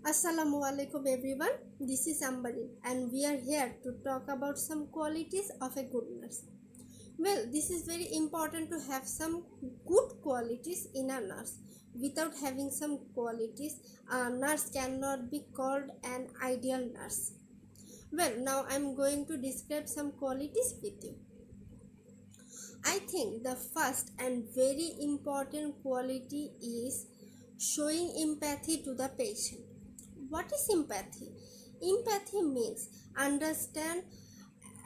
Assalamu alaikum everyone. This is AmbeReen and we are here to talk about some qualities of a good nurse. Well, this is very important to have some good qualities in a nurse. Without having some qualities, a nurse cannot be called an ideal nurse. Well, now I am going to describe some qualities with you. I think the first and very important quality is showing empathy to the patient. What is empathy? Empathy means understand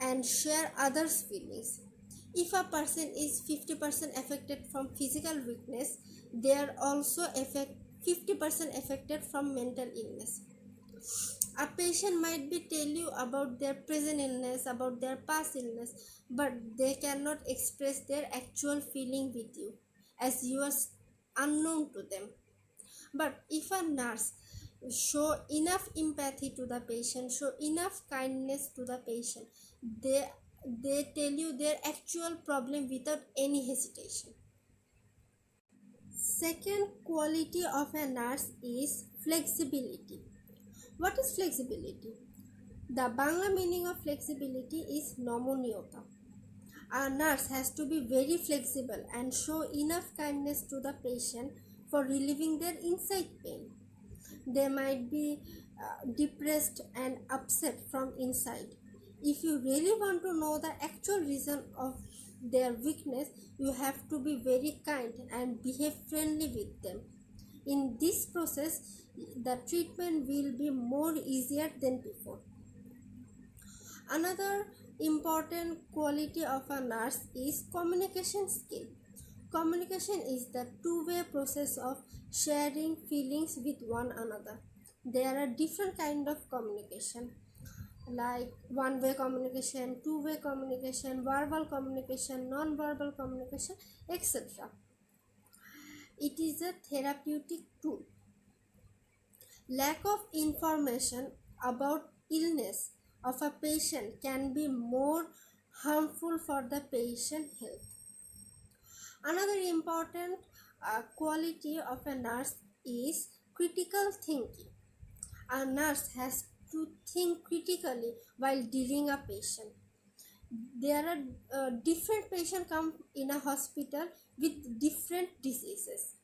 and share others' feelings. If a person is 50% affected from physical weakness, they are also 50% affected from mental illness. A patient might be tell you about their present illness, about their past illness, but they cannot express their actual feeling with you as you are unknown to them. But if a nurse show enough empathy to the patient, show enough kindness to the patient, they tell you their actual problem without any hesitation. Second quality of a nurse is flexibility. What is flexibility? The Bangla meaning of flexibility is নমনীয়তা. A nurse has to be very flexible and show enough kindness to the patient for relieving their inside pain. They might be depressed and upset from inside. If you really want to know the actual reason of their weakness, you have to be very kind and behave friendly with them. In this process, the treatment will be more easier than before. Another important quality of a nurse is communication skill. Communication is the two-way process of sharing feelings with one another. There are different kinds of communication like one-way communication, two-way communication, verbal communication, non-verbal communication, etc. It is a therapeutic tool. Lack of information about illness of a patient can be more harmful for the patient health. Another important quality of a nurse is critical thinking. A nurse has to think critically while dealing a patient. There are different patients come in a hospital with different diseases.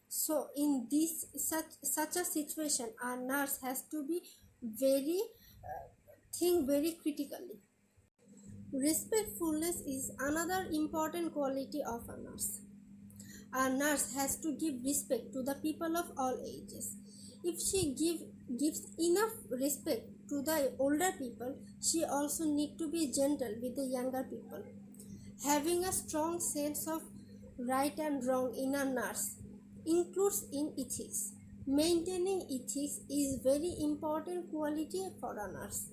So in this such a situation, a nurse has to be think very critically. Respectfulness is another important quality of a nurse. A nurse has to give respect to the people of all ages. If she gives enough respect to the older people, she also needs to be gentle with the younger people. Having a strong sense of right and wrong in a nurse includes in ethics. Maintaining ethics is very important quality for a nurse.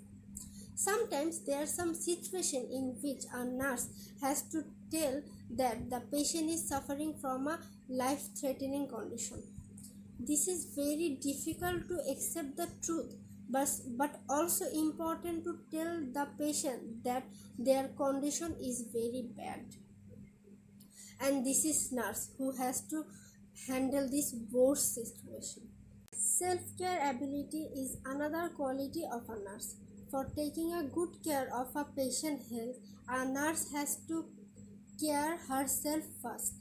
Sometimes there are some situations in which a nurse has to tell that the patient is suffering from a life-threatening condition. This is very difficult to accept the truth, but also important to tell the patient that their condition is very bad. And this is nurse who has to handle this worst situation. Self-care ability is another quality of a nurse. For taking a good care of a patient's health, a nurse has to care herself first.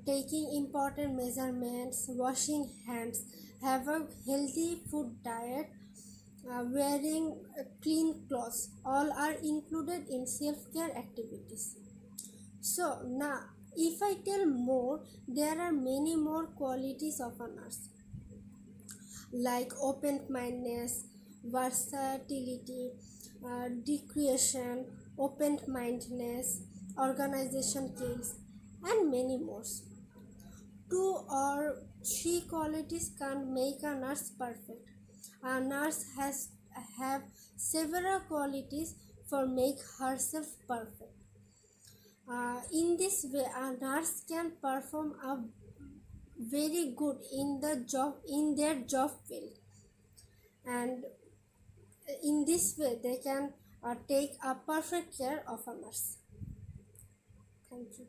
Taking important measurements, washing hands, have a healthy food diet, wearing clean clothes, all are included in self-care activities. So now, if I tell more, there are many more qualities of a nurse like open-mindedness, versatility, discretion, open-mindedness, organization skills, and many more. 2 or 3 qualities can't make a nurse perfect. A nurse has have several qualities for make herself perfect. In this way, a nurse can perform a very good in their job field, and in this way they can take a perfect care of a nurse. Thank you.